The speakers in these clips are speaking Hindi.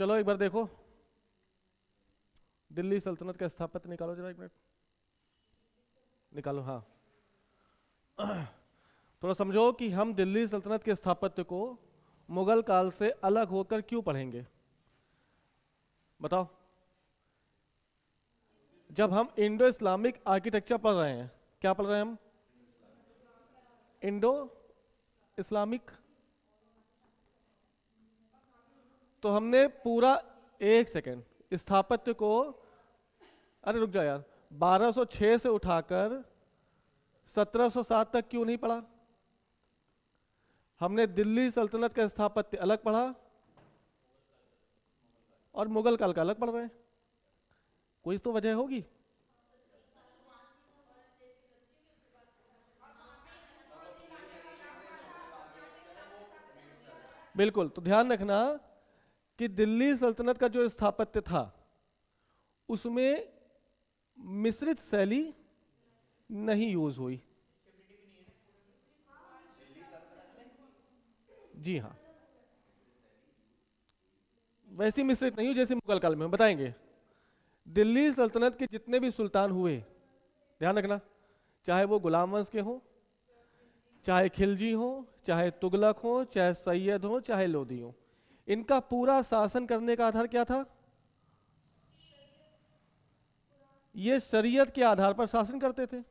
चलो एक बार देखो, दिल्ली सल्तनत का स्थापत्य निकालो जरा, एक मिनट निकालो। हाँ, थोड़ा समझो कि हम दिल्ली सल्तनत के स्थापत्य को मुगल काल से अलग होकर क्यों पढ़ेंगे, बताओ। जब हम इंडो इस्लामिक आर्किटेक्चर पढ़ रहे हैं, क्या पढ़ रहे हैं हम? Indo Islamic. तो हमने पूरा, एक सेकेंड, स्थापत्य को, अरे रुक जा यार, 1206 से उठाकर 1707 तक क्यों नहीं पढ़ा? हमने दिल्ली सल्तनत का स्थापत्य अलग पढ़ा और मुगल काल का अलग पढ़ रहे हैं, कोई तो वजह होगी। बिल्कुल, तो ध्यान रखना कि दिल्ली सल्तनत का जो स्थापत्य था उसमें मिश्रित शैली नहीं यूज हुई। जी हाँ, वैसी मिश्रित नहीं हुई जैसे मुगल काल में, बताएंगे। दिल्ली सल्तनत के जितने भी सुल्तान हुए, ध्यान रखना, चाहे वो गुलाम वंश के हों, चाहे खिलजी हो, चाहे तुगलक हो, चाहे सैयद हो, चाहे लोधी हो, इनका पूरा शासन करने का आधार क्या था? ये शरीयत के आधार पर शासन करते थे।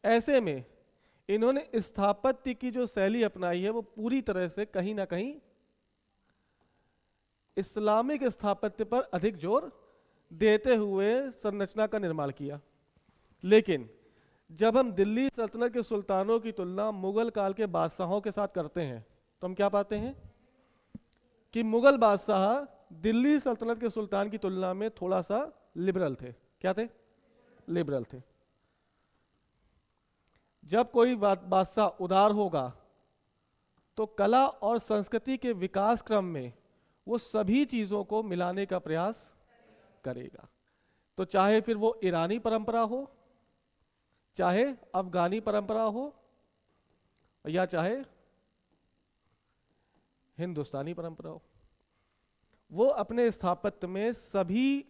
ऐसे में इन्होंने स्थापत्य की जो शैली अपनाई है वो पूरी तरह से कहीं ना कहीं इस्लामिक स्थापत्य पर अधिक जोर देते हुए संरचना का निर्माण किया। लेकिन जब हम दिल्ली सल्तनत के सुल्तानों की तुलना मुगल काल के बादशाहों के साथ करते हैं तो हम क्या पाते हैं कि मुगल बादशाह दिल्ली सल्तनत के सुल्तान की तुलना में थोड़ा सा लिबरल थे। क्या थे? लिबरल थे। जब कोई बादशाह उदार होगा तो कला और संस्कृति के विकास क्रम में वो सभी चीजों को मिलाने का प्रयास करेगा। तो चाहे फिर वो ईरानी परंपरा हो, चाहे अफगानी परंपरा हो, या चाहे हिंदुस्तानी परंपरा हो, वो अपने स्थापत्य में सभी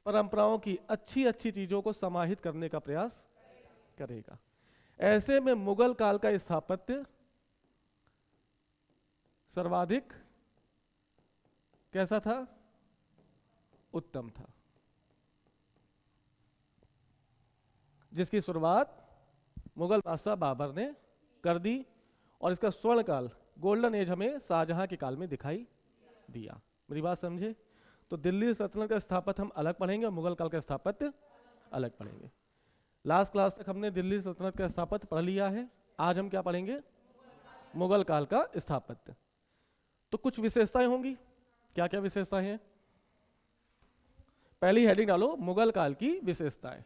परंपराओं की अच्छी अच्छी चीजों को समाहित करने का प्रयास करेगा। ऐसे में मुगल काल का स्थापत्य सर्वाधिक कैसा था? उत्तम था, जिसकी शुरुआत मुगल बादशाह बाबर ने कर दी और इसका स्वर्ण काल, गोल्डन एज, हमें शाहजहां के काल में दिखाई दिया। मेरी बात समझे? तो दिल्ली सल्तनत का स्थापत्य हम अलग पढ़ेंगे और मुगल काल का स्थापत्य अलग पढ़ेंगे। लास्ट क्लास तक हमने दिल्ली सल्तनत का स्थापत्य पढ़ लिया है, आज हम क्या पढ़ेंगे? मुगल काल का स्थापत्य। तो कुछ विशेषताएं होंगी। क्या क्या विशेषताएं हैं? पहली हेडिंग डालो, मुगल काल की विशेषताएं।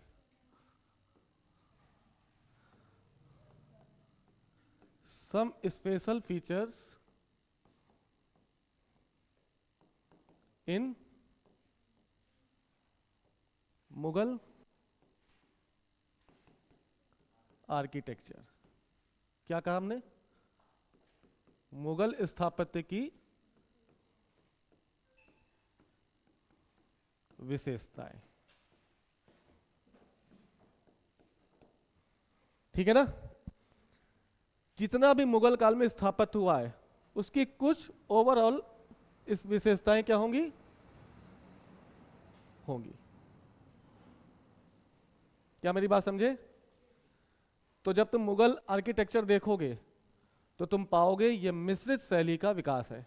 Some special features in Mughal architecture. क्या कहा हमने? मुगल स्थापत्य की विशेषताएं। ठीक है ना? जितना भी मुगल काल में स्थापत्य हुआ है उसकी कुछ ओवरऑल इस विशेषताएं क्या होंगी? क्या मेरी बात समझे? तो जब तुम मुगल आर्किटेक्चर देखोगे तो तुम पाओगे यह मिश्रित शैली का विकास है।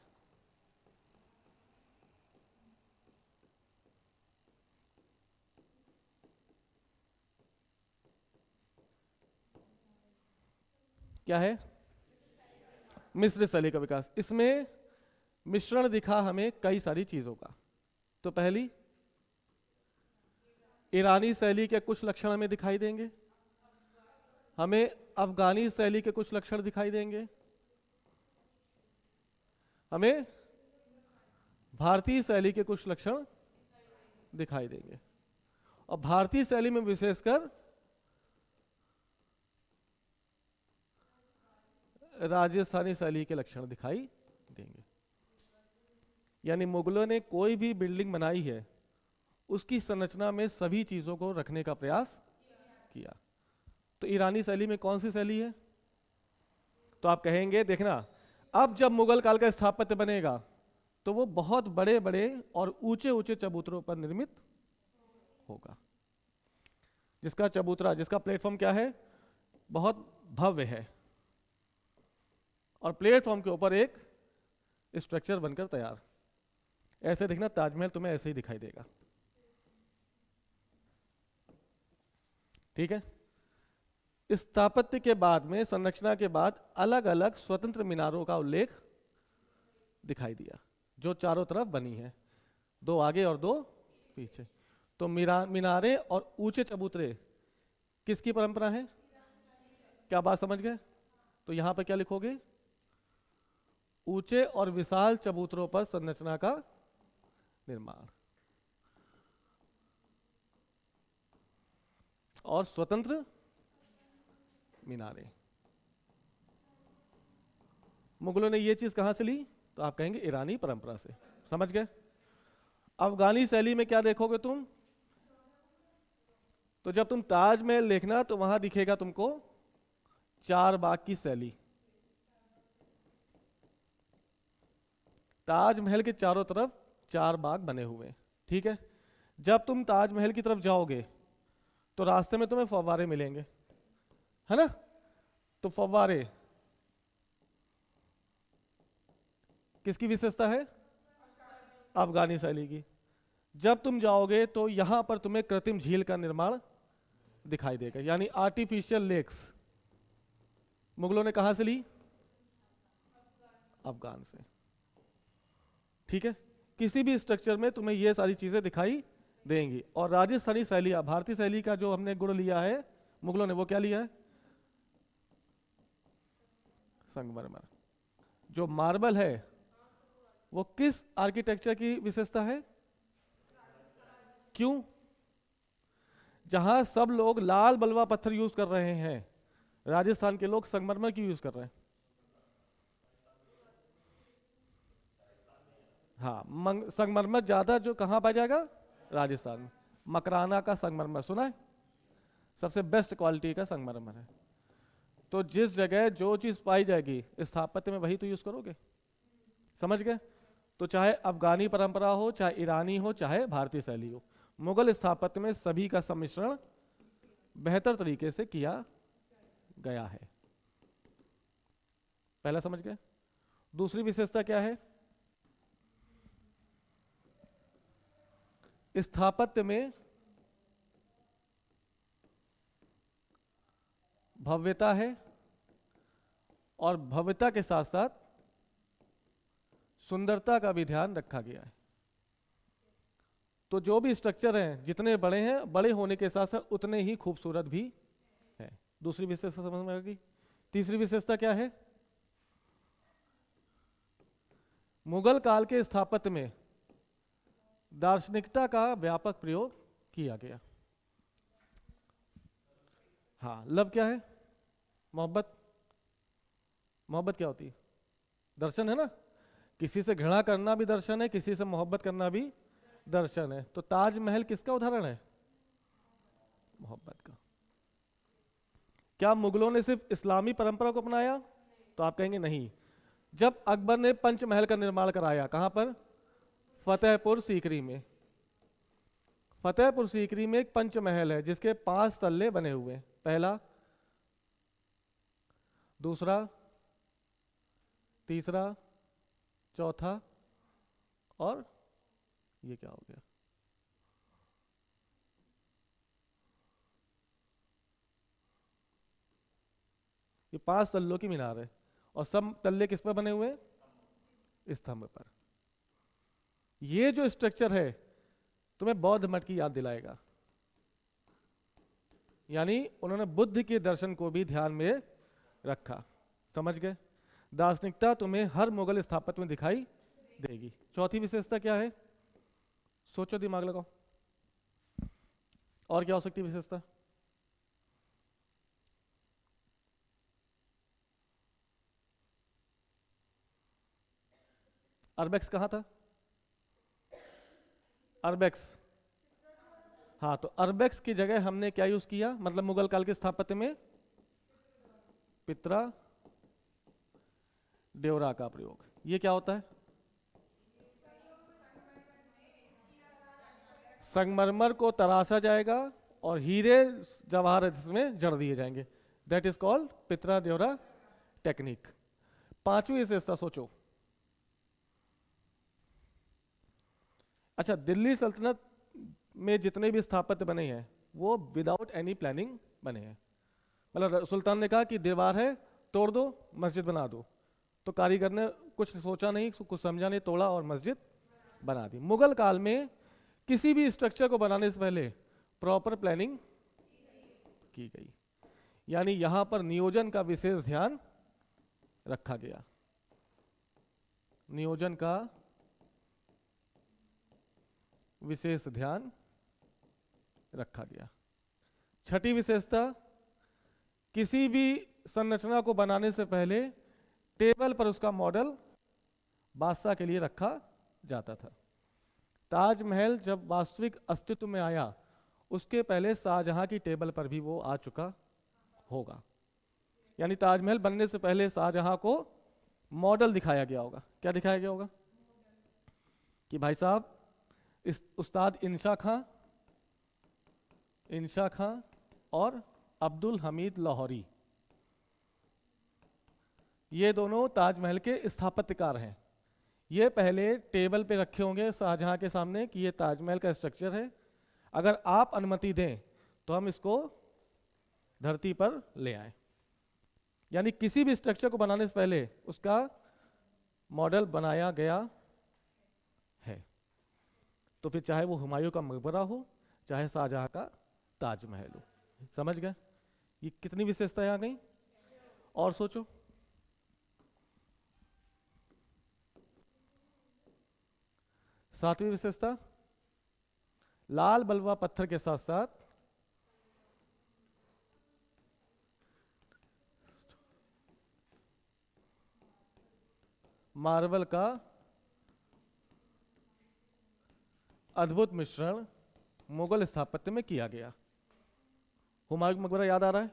क्या है? मिश्रित शैली का विकास। इसमें मिश्रण दिखा हमें कई सारी चीजों का। तो पहली, ईरानी शैली के कुछ लक्षण हमें दिखाई देंगे, हमें अफगानी शैली के कुछ लक्षण दिखाई देंगे, हमें भारतीय शैली के कुछ लक्षण दिखाई देंगे, और भारतीय शैली में विशेषकर राजस्थानी शैली के लक्षण दिखाई देंगे। यानी मुगलों ने कोई भी बिल्डिंग बनाई है उसकी संरचना में सभी चीजों को रखने का प्रयास किया। तो ईरानी शैली में कौन सी शैली है? तो आप कहेंगे देखना, अब जब मुगल काल का स्थापत्य बनेगा तो वो बहुत बड़े बड़े और ऊंचे ऊंचे चबूतरों पर निर्मित होगा, जिसका चबूतरा, जिसका प्लेटफॉर्म क्या है, बहुत भव्य है, और प्लेटफॉर्म के ऊपर एक स्ट्रक्चर बनकर तैयार। ऐसे देखना, ताजमहल तुम्हें ऐसे ही दिखाई देगा। ठीक है। स्थापत्य के बाद में, संरचना के बाद अलग अलग स्वतंत्र मीनारों का उल्लेख दिखाई दिया, जो चारों तरफ बनी है, दो आगे और दो पीछे। तो मीनारे और ऊंचे चबूतरे किसकी परंपरा है? क्या बात समझ गए? तो यहां पर क्या लिखोगे? ऊंचे और विशाल चबूतरों पर संरचना का निर्माण और स्वतंत्र मीनारे। मुगलों ने ये चीज कहां से ली? तो आप कहेंगे ईरानी परंपरा से। समझ गए? अफगानी शैली में क्या देखोगे तुम? तो जब तुम ताजमहल देखना तो वहां दिखेगा तुमको चार बाग की शैली। ताजमहल के चारों तरफ चार बाग बने हुए। ठीक है। जब तुम ताजमहल की तरफ जाओगे तो रास्ते में तुम्हें फव्वारे मिलेंगे, है ना? तो फव्वारे किसकी विशेषता है? अफगानी शैली की। जब तुम जाओगे तो यहां पर तुम्हें कृत्रिम झील का निर्माण दिखाई देगा, यानी आर्टिफिशियल लेक्स। मुगलों ने कहां से ली? अफगान से। ठीक है। किसी भी स्ट्रक्चर में तुम्हें ये सारी चीजें दिखाई देंगी। और राजस्थानी शैली, भारतीय शैली का जो हमने गुण लिया है मुगलों ने, वो क्या लिया है? संगमरमर। जो मार्बल है वो किस आर्किटेक्चर की विशेषता है? क्यों? जहां सब लोग लाल बलवा पत्थर यूज कर रहे हैं, राजस्थान के लोग संगमरमर क्यों यूज कर रहे हैं? हाँ, संगमरमर ज्यादा जो कहाँ पाया जाएगा? राजस्थान में। मकराना का संगमरमर सुना है? सबसे बेस्ट क्वालिटी का संगमरमर है। तो जिस जगह जो चीज पाई जाएगी स्थापत्य में, वही तो यूज करोगे। समझ गए? तो चाहे अफगानी परंपरा हो, चाहे ईरानी हो, चाहे भारतीय शैली हो, मुगल स्थापत्य में सभी का सम्मिश्रण बेहतर तरीके से किया गया है। पहला समझ गए? दूसरी विशेषता क्या है? स्थापत्य में भव्यता है, और भव्यता के साथ साथ सुंदरता का भी ध्यान रखा गया है। तो जो भी स्ट्रक्चर हैं जितने बड़े हैं, बड़े होने के साथ साथ उतने ही खूबसूरत भी है। दूसरी विशेषता समझ में आ गई। तीसरी विशेषता क्या है? मुगल काल के स्थापत्य में दार्शनिकता का व्यापक प्रयोग किया गया। हाँ, लव क्या है? मोहब्बत। मोहब्बत क्या होती है? दर्शन है ना। किसी से घृणा करना भी दर्शन है, किसी से मोहब्बत करना भी दर्शन है। तो ताजमहल किसका उदाहरण है? मोहब्बत का। क्या मुगलों ने सिर्फ इस्लामी परंपरा को अपनाया? तो आप कहेंगे नहीं। जब अकबर ने पंचमहल का निर्माण कराया, कहां पर? फतेहपुर सीकरी में। फतेहपुर सीकरी में एक पंचमहल है जिसके 5 तल्ले बने हुए हैं। पहला, दूसरा, तीसरा, चौथा, और ये क्या हो गया? ये 5 तल्लों की मीनार है, और सब तल्ले किस पर बने हुए हैं? स्तंभ पर। ये जो स्ट्रक्चर है तुम्हें बौद्ध मठ की याद दिलाएगा, यानी उन्होंने बुद्ध के दर्शन को भी ध्यान में रखा। समझ गए? दार्शनिकता तुम्हें हर मुगल स्थापत्य में दिखाई देगी। चौथी विशेषता क्या है? सोचो, दिमाग लगाओ। और क्या हो सकती है विशेषता? अरबेक्स कहां था? अरबेक्स। हाँ, तो अरबेक्स की जगह हमने क्या यूज किया, मतलब मुगल काल के स्थापत्य में पित्रा ड्योरा का प्रयोग। ये क्या होता है? संगमरमर को तराशा जाएगा और हीरे जवाहर इसमें जड़ दिए जाएंगे। दैट इज कॉल्ड पित्रा ड्योरा टेक्निक। पांचवी विशेषता सोचो। अच्छा, दिल्ली सल्तनत में जितने भी स्थापत्य बने हैं वो विदाउट एनी प्लानिंग बने हैं। मतलब सुल्तान ने कहा कि दीवार है, तोड़ दो, मस्जिद बना दो। तो कारीगर ने कुछ सोचा नहीं, कुछ समझा नहीं, तोड़ा और मस्जिद बना दी। मुगल काल में किसी भी स्ट्रक्चर को बनाने से पहले प्रॉपर प्लानिंग की गई, यानी यहां पर नियोजन का विशेष ध्यान रखा गया। नियोजन का विशेष ध्यान रखा गया। छठी विशेषता, किसी भी संरचना को बनाने से पहले टेबल पर उसका मॉडल बादशाह के लिए रखा जाता था। ताजमहल जब वास्तविक अस्तित्व में आया उसके पहले शाहजहां की टेबल पर भी वो आ चुका होगा, यानी ताजमहल बनने से पहले शाहजहां को मॉडल दिखाया गया होगा। क्या दिखाया गया होगा? कि भाई साहब, इस उस्ताद इंशा खां और अब्दुल हमीद लाहौरी, ये दोनों ताजमहल के स्थापत्यकार हैं। ये पहले टेबल पे रखे होंगे शाहजहां के सामने कि ये ताजमहल का स्ट्रक्चर है, अगर आप अनुमति दें तो हम इसको धरती पर ले आए। यानी किसी भी स्ट्रक्चर को बनाने से पहले उसका मॉडल बनाया गया है। तो फिर चाहे वो हुमायूं का मकबरा हो, चाहे शाहजहां का ताजमहल हो। समझ गए? ये कितनी विशेषताएं आ गई? और सोचो। सातवीं विशेषता, लाल बलुआ पत्थर के साथ साथ मार्बल का अद्भुत मिश्रण मुगल स्थापत्य में किया गया। हुमायूं का मकबरा याद आ रहा है?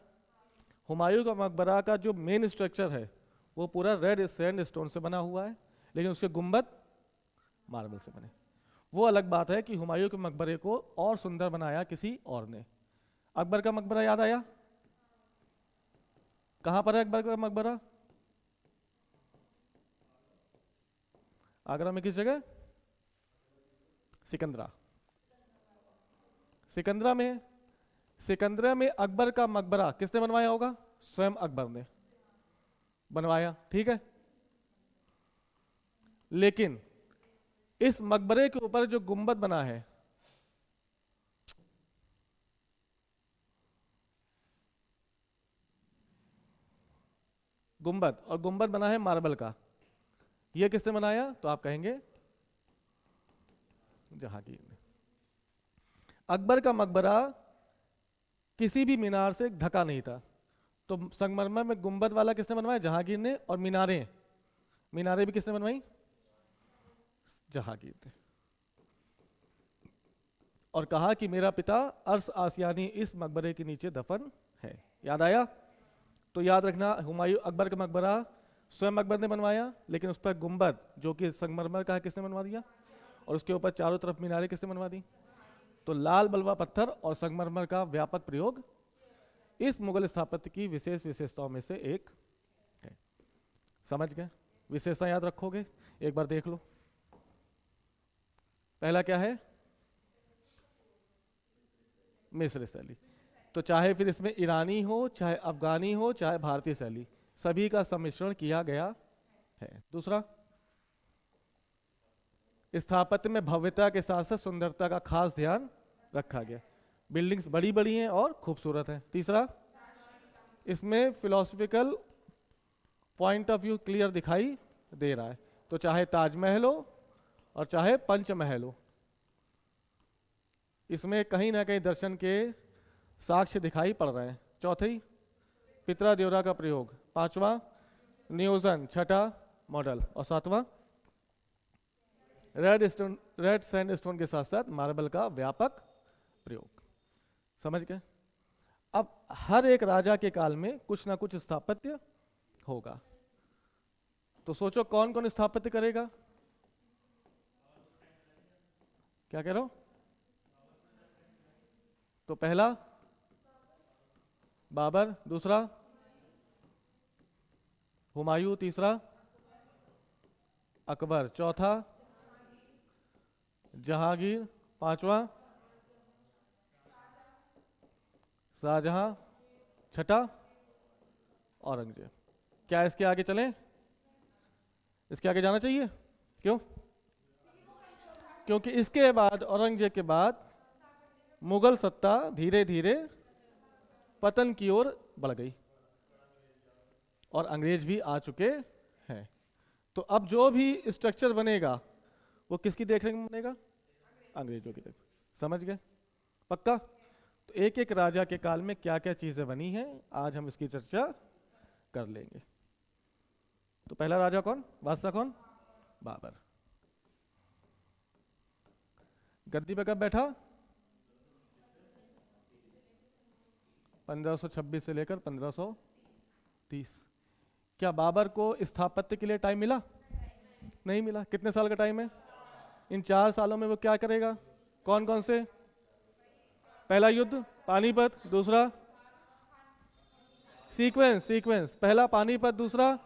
हुमायूं का मकबरा का जो मेन स्ट्रक्चर है वो पूरा रेड सैंड स्टोन से बना हुआ है, लेकिन उसके गुंबद मार्बल से बने। वो अलग बात है कि हुमायूं के मकबरे को और सुंदर बनाया किसी और ने। अकबर का मकबरा याद आया? कहां पर है अकबर का मकबरा? आगरा में किस जगह? सिकंदरा। सिकंदरा में, सिकंदरा में अकबर का मकबरा किसने बनवाया होगा? स्वयं अकबर ने बनवाया, ठीक है। लेकिन इस मकबरे के ऊपर जो गुंबद बना है, गुंबद, और गुंबद बना है मार्बल का, ये किसने बनाया? तो आप कहेंगे जहांगीर ने। अकबर का मकबरा किसी भी मीनार से ढका नहीं था, तो संगमरमर में गुंबद वाला किसने बनवाया? जहांगीर ने। और मीनारें, मीनारें भी किसने बनवाई? जहांगीर ने। और कहा कि मेरा पिता अर्श आसियानी इस मकबरे के नीचे दफन है। याद आया? तो याद रखना, हुमायूं, अकबर का मकबरा स्वयं अकबर ने बनवाया, लेकिन उस पर गुंबद जो कि संगमरमर का है किसने बनवा दिया? और उसके ऊपर चारों तरफ मीनारें किसने बनवा दी? तो लाल बलुआ पत्थर और संगमरमर का व्यापक प्रयोग इस मुगल स्थापत्य की विशेष विशेषताओं में से एक है। समझ गए? विशेषता याद रखोगे? एक बार देख लो। पहला क्या है? मिस्र शैली। तो चाहे फिर इसमें ईरानी हो, चाहे अफगानी हो, चाहे भारतीय शैली, सभी का सम्मिश्रण किया गया है। दूसरा, स्थापत्य में भव्यता के साथ साथ सुंदरता का खास ध्यान रखा गया। बिल्डिंग्स बड़ी बड़ी हैं और खूबसूरत हैं। तीसरा, इसमें philosophical point of view clear दिखाई दे रहा है। तो चाहे ताजमहल हो और चाहे पंचमहल हो, इसमें कहीं ना कहीं दर्शन के साक्ष्य दिखाई पड़ रहे हैं। चौथी, पित्रा ड्योरा का प्रयोग। पांचवा, नियोजन। छठा, मॉडल। और सातवां, रेड सैंडस्टोन के साथ साथ मार्बल का व्यापक प्रयोग। समझ गए? अब हर एक राजा के काल में कुछ ना कुछ स्थापत्य होगा, तो सोचो कौन कौन स्थापत्य करेगा? क्या कह रहे हो? तो पहला बाबर, दूसरा हुमायूं, तीसरा अकबर, चौथा जहांगीर, पांचवा शाहजहां, छठा औरंगजेब। क्या इसके आगे चलें? इसके आगे जाना चाहिए। क्यों? क्योंकि इसके बाद, औरंगजेब के बाद, मुगल सत्ता धीरे धीरे पतन की ओर बढ़ गई और अंग्रेज भी आ चुके हैं। तो अब जो भी स्ट्रक्चर बनेगा वो किसकी देखरेख में बनेगा? अंग्रेजों की देख। समझ गए? पक्का? तो एक एक राजा के काल में क्या क्या चीजें बनी हैं, आज हम इसकी चर्चा कर लेंगे। तो पहला राजा कौन? बादशाह कौन? बाबर। गद्दी पे कब बैठा? 1526 से लेकर 1530। क्या बाबर को स्थापत्य के लिए टाइम मिला? नहीं मिला। कितने साल का टाइम है? इन 4 सालों में वो क्या करेगा? कौन कौन से? पहला युद्ध पानीपत, दूसरा सीक्वेंस, पहला पानीपत, दूसरा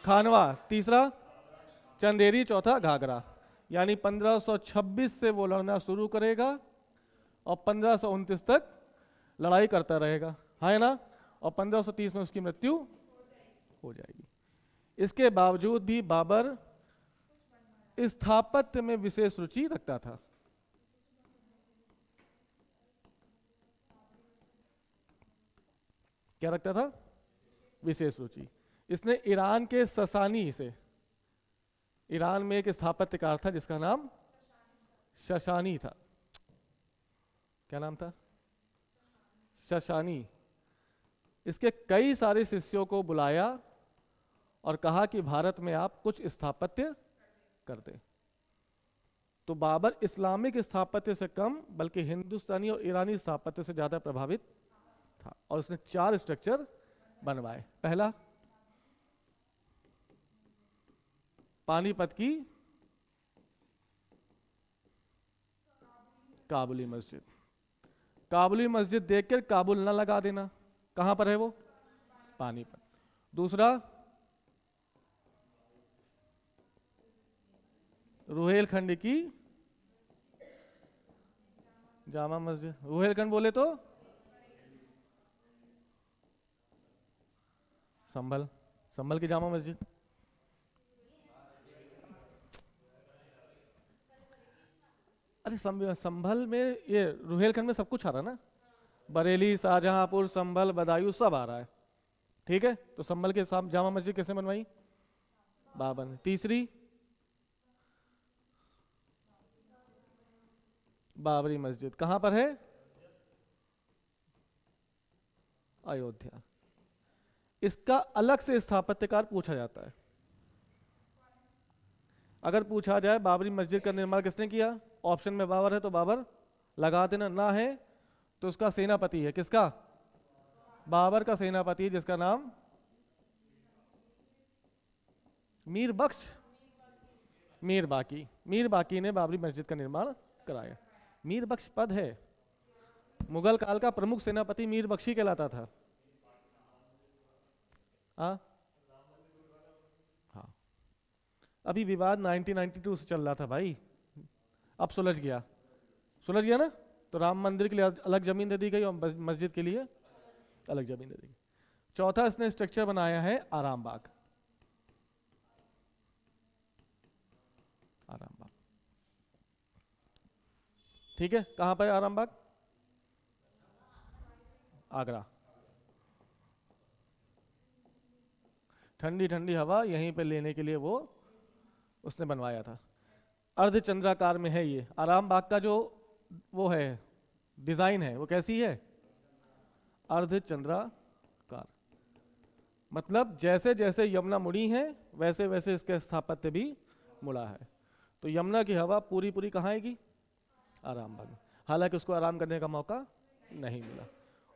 खानवा, तीसरा चंदेरी, चौथा घाघरा। यानी 1526 से वो लड़ना शुरू करेगा और 1529 तक लड़ाई करता रहेगा, है ना? और 1530 में उसकी मृत्यु हो जाएगी। इसके बावजूद भी बाबर स्थापत्य में विशेष रुचि रखता था। क्या रखता था? विशेष रुचि। इसने ईरान के ससानी से, ईरान में एक स्थापत्यकार था जिसका नाम शशानी था। क्या नाम था? शशानी। इसके कई सारे शिष्यों को बुलाया और कहा कि भारत में आप कुछ स्थापत्य कर दे। तो बाबर इस्लामिक स्थापत्य से कम बल्कि हिंदुस्तानी और ईरानी स्थापत्य से ज्यादा प्रभावित था और उसने 4 स्ट्रक्चर बनवाए। पहला पानीपत की काबुली मस्जिद। काबुली मस्जिद देखकर काबुल ना लगा देना, कहां पर है वो? पानीपत। दूसरा रुहेलखंड की जामा मस्जिद। रुहेलखंड बोले तो संभल, संभल की जामा मस्जिद। अरे संभल में, ये रुहेलखंड में सब कुछ आ रहा ना, बरेली, शाहजहांपुर, संभल, बदायूं सब आ रहा है। ठीक है, तो संभल के साथ जामा मस्जिद कैसे बनवाई? बाबर ने। तीसरी बाबरी मस्जिद कहां पर है? अयोध्या। इसका अलग से स्थापत्यकार पूछा जाता है। अगर पूछा जाए बाबरी मस्जिद का निर्माण किसने किया, ऑप्शन में बाबर है तो बाबर लगा देना, ना है तो उसका सेनापति है। किसका? बाबर का सेनापति जिसका नाम मीर बख्श, मीर बाकी। मीर बाकी ने बाबरी मस्जिद का निर्माण कराया। मीर बख्श पद है, मुगल काल का प्रमुख सेनापति मीर बख्शी कहलाता था। हाँ, अभी विवाद 1992 से चल रहा था भाई, अब सुलझ गया, सुलझ गया ना? तो राम मंदिर के लिए अलग जमीन दे दी गई और मस्जिद के लिए अलग जमीन दे दी गई। चौथा इसने स्ट्रक्चर बनाया है आराम बाग। आराम बाग, ठीक है, कहां पर है आराम बाग? आगरा। ठंडी ठंडी हवा यहीं पे लेने के लिए वो उसने बनवाया था। अर्धचंद्राकार में है ये आराम बाग का जो वो है डिजाइन है, वो कैसी है? अर्धचंद्राकार। मतलब जैसे जैसे यमुना मुड़ी है वैसे वैसे इसका स्थापत्य भी मुड़ा है। तो यमुना की हवा पूरी पूरी कहाँ आएगी? आराम बाग में। हालांकि उसको आराम करने का मौका नहीं मिला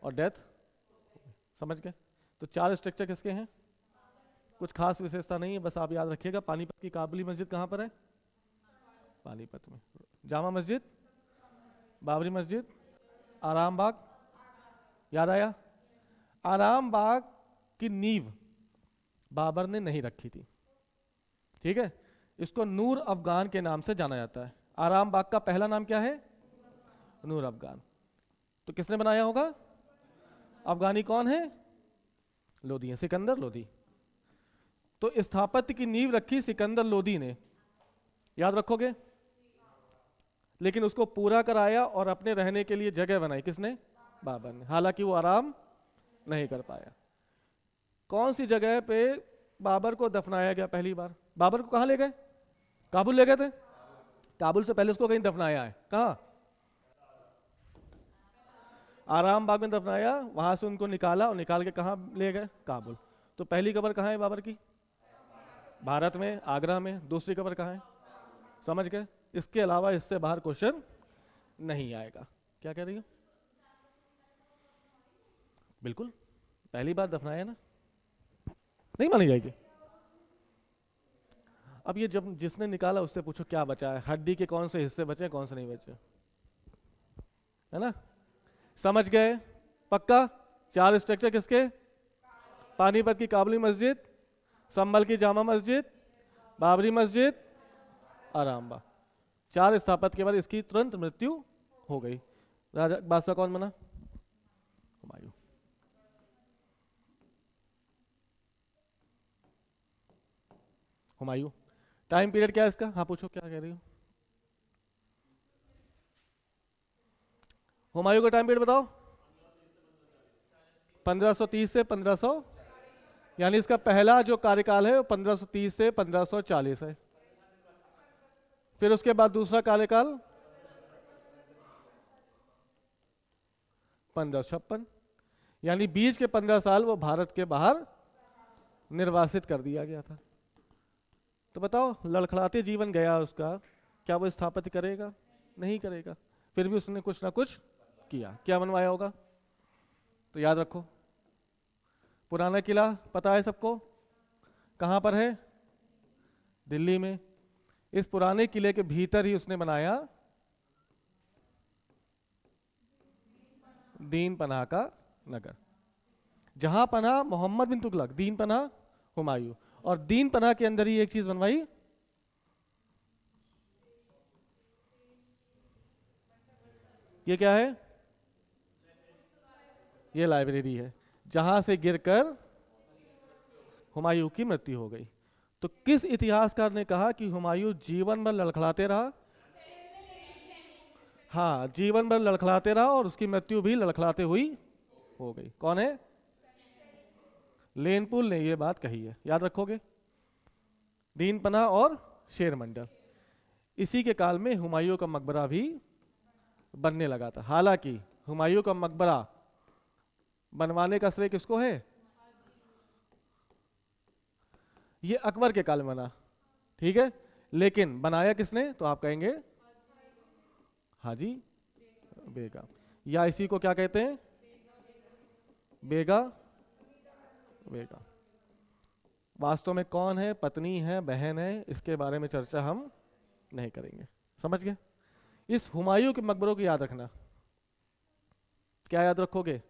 और डेथ। समझ गए? तो 4 स्ट्रक्चर किसके हैं? कुछ खास विशेषता नहीं है, बस आप याद रखिएगा। पानीपत की काबुली मस्जिद कहाँ पर है? पानीपत में। जामा मस्जिद, बाबरी मस्जिद, आराम बाग। याद आया? आराम बाग की नींव बाबर ने नहीं रखी थी, ठीक है। इसको नूर अफगान के नाम से जाना जाता है। आराम बाग का पहला नाम क्या है? नूर अफगान। तो किसने बनाया होगा? अफगानी कौन है? लोदी है, सिकंदर लोदी। तो स्थापत्य की नींव रखी सिकंदर लोदी ने, याद रखोगे। लेकिन उसको पूरा कराया और अपने रहने के लिए जगह बनाई किसने? बाबर ने। हालांकि वो आराम नहीं कर पाया। कौन सी जगह पे बाबर को दफनाया गया पहली बार? बाबर को कहाँ ले गए? काबुल ले गए थे। काबुल से पहले उसको कहीं दफनाया है, कहाँ? आराम बाग में दफनाया, वहां से उनको निकाला और निकाल के कहाँ ले गए? काबुल। तो पहली कब्र कहाँ है बाबर की? भारत में, आगरा में। दूसरी कब्र कहाँ है? समझ गए? इसके अलावा इससे बाहर क्वेश्चन नहीं आएगा। क्या कह रही हो? बिल्कुल, पहली बार दफनाया ना, नहीं मानी जाएगी। अब ये जब जिसने निकाला उससे पूछो क्या बचा है, हड्डी के कौन से हिस्से बचे, कौन से नहीं बचे, है ना? समझ गए? पक्का? 4 स्ट्रक्चर किसके? पानीपत की काबुली मस्जिद, संभल की जामा मस्जिद, बाबरी मस्जिद, आरामबाग। 4 स्थापत्य के बाद इसकी तुरंत मृत्यु हो गई। राजा बादशाह कौन बना? हुमायूं। हुमायूं। टाइम पीरियड क्या है इसका? हाँ पूछो, क्या कह रही हो? हुमायूं का टाइम पीरियड बताओ। 1530 से 1500, यानी इसका पहला जो कार्यकाल है वो 1530 से 1540 है। फिर उसके बाद दूसरा कार्यकाल 1556, यानी बीच के 15 साल वो भारत के बाहर निर्वासित कर दिया गया था। तो बताओ, लड़खड़ाते जीवन गया उसका, क्या वो स्थापित करेगा? नहीं करेगा। फिर भी उसने कुछ ना कुछ किया। क्या बनवाया होगा? तो याद रखो, पुराना किला पता है सबको, कहां पर है? दिल्ली में। इस पुराने किले के भीतर ही उसने बनाया दीन पनाह का नगर। जहां पनाह मोहम्मद बिन तुगलक, दीन पनाह हुमायूं। और दीन पनाह के अंदर ही एक चीज बनवाई, ये क्या है? ये लाइब्रेरी है, जहां से गिरकर हुमायूं की मृत्यु हो गई। तो किस इतिहासकार ने कहा कि हुमायूं जीवन भर लड़खड़ाते रहा? हाँ, जीवन भर लड़खड़ाते रहा और उसकी मृत्यु भी लड़खड़ाते हुई हो गई। कौन है? लेनपुल ने ये बात कही है, याद रखोगे। दीन पनाह और शेर मंडल। इसी के काल में हुमायूं का मकबरा भी बनने लगा था। हालांकि हुमायूं का मकबरा बनवाने का श्रेय किसको है? ये अकबर के काल में बना, ठीक है। लेकिन बनाया किसने? तो आप कहेंगे हाजी बेगा, या इसी को क्या कहते हैं? बेगा। बेगा। वास्तव में कौन है, पत्नी है, बहन है, इसके बारे में चर्चा हम नहीं करेंगे। समझ गए? इस हुमायूं के मकबरों को याद रखना। क्या याद रखोगे?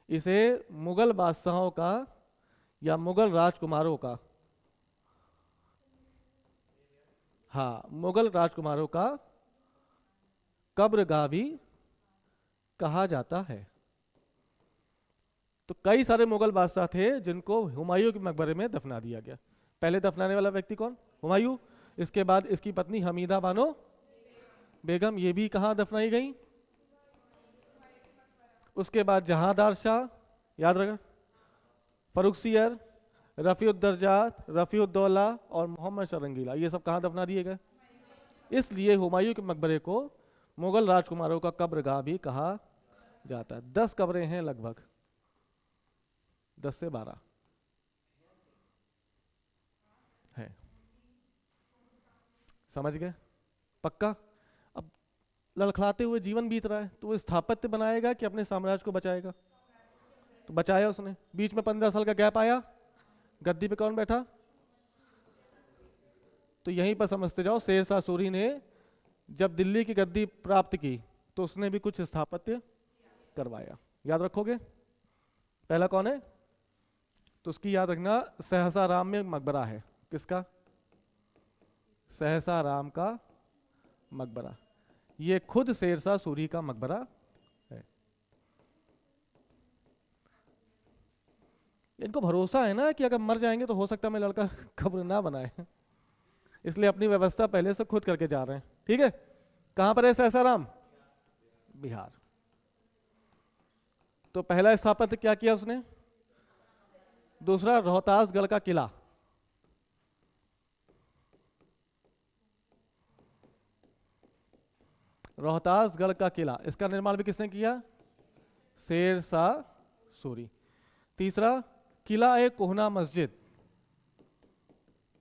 इसे मुगल बादशाहों का या मुगल राजकुमारों का, हाँ, मुगल राजकुमारों का कब्रगाह भी कहा जाता है। तो कई सारे मुगल बादशाह थे जिनको हुमायूं के मकबरे में दफना दिया गया। पहले दफनाने वाला व्यक्ति कौन? हुमायूं। इसके बाद इसकी पत्नी हमीदा बानो बेगम, ये भी कहाँ दफनाई गई? उसके बाद जहांदार शाह, याद रखा, फरुखसियर, रफ़ीउद्दर्जात, रफ़ीउद्दौला और मोहम्मद शरंगीला, ये सब कहाँ दफना दिए गए? इसलिए हुमायूं के मकबरे को मुगल राजकुमारों का कब्रगाह भी कहा जाता है। 10 कब्रें हैं लगभग, 10 से 12 है। समझ गए? पक्का? अब लड़खड़ाते हुए जीवन बीत रहा है, तो वो स्थापत्य बनाएगा कि अपने साम्राज्य को बचाएगा? तो बचाया उसने। बीच में 15 साल का गैप आया, गद्दी पे कौन बैठा? तो यहीं पर समझते जाओ, शेरशाह सूरी ने जब दिल्ली की गद्दी प्राप्त की तो उसने भी कुछ स्थापत्य करवाया। याद रखोगे? पहला कौन है? तो उसकी याद रखना, सहसा राम में मकबरा है। किसका? सहसा राम का मकबरा। ये खुद शेरशाह सूरी का मकबरा है। इनको भरोसा है ना कि अगर मर जाएंगे तो हो सकता है मैं लड़का कब्र ना बनाए, इसलिए अपनी व्यवस्था पहले से खुद करके जा रहे हैं। ठीक है, कहां पर है सहसा राम? बिहार। तो पहला स्थापत्य क्या किया उसने? दूसरा रोहतासगढ़ का किला। रोहतासगढ़ का किला, इसका निर्माण भी किसने किया? शेरशाह सूरी। तीसरा किला ए कोहना मस्जिद।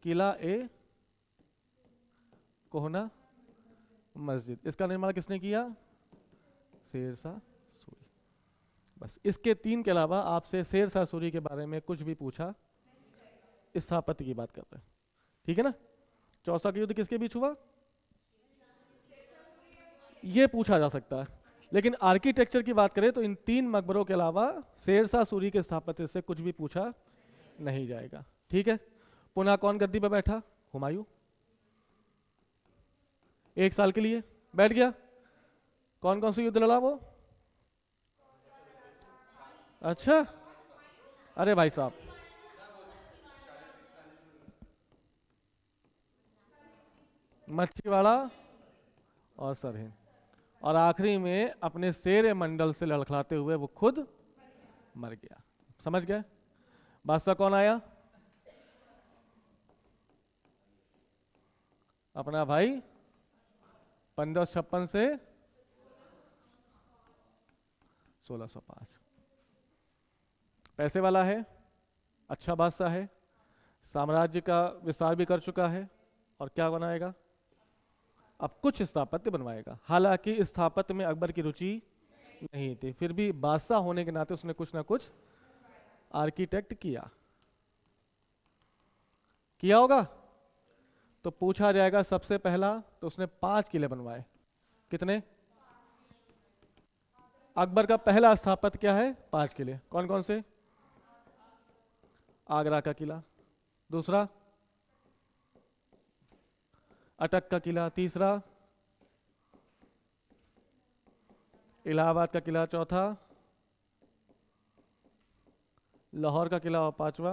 किला ए कोहना मस्जिद, इसका निर्माण किसने किया? शेरशाह सूरी। बस इसके 3 के अलावा आपसे शेरशाह सूरी के बारे में कुछ भी पूछा, स्थापत्य की बात करते हैं। ठीक है ना? चौसा का युद्ध किसके बीच हुआ? ये पूछा जा सकता है, लेकिन आर्किटेक्चर की बात करें तो इन 3 मकबरों के अलावा शेरशाह सूरी के स्थापत्य से कुछ भी पूछा नहीं जाएगा। ठीक है, पुनः कौन गद्दी पर बैठा? हुमायूं। 1 साल के लिए बैठ गया। कौन कौन से युद्ध लड़ा वो? अच्छा, अरे भाई साहब, मच्छीवाड़ा और सरहिंद, और आखिरी में अपने शेर मंडल से लड़खड़ाते हुए वो खुद मर गया। समझ गए? बादशाह कौन आया? अपना भाई 1556 से 1605। पैसे वाला है, अच्छा बादशाह है, साम्राज्य का विस्तार भी कर चुका है, और क्या बनाएगा? अब कुछ स्थापत्य बनवाएगा। हालांकि स्थापत्य में अकबर की रुचि नहीं थी, फिर भी बादशाह होने के नाते उसने कुछ ना कुछ आर्किटेक्ट किया होगा। तो पूछा जाएगा सबसे पहला, तो उसने 5 किले बनवाए। कितने? अकबर का पहला स्थापत्य क्या है? 5 किले। कौन कौन से? आगरा का किला, दूसरा अटक का किला, तीसरा इलाहाबाद का किला, चौथा लाहौर का किला, और पांचवा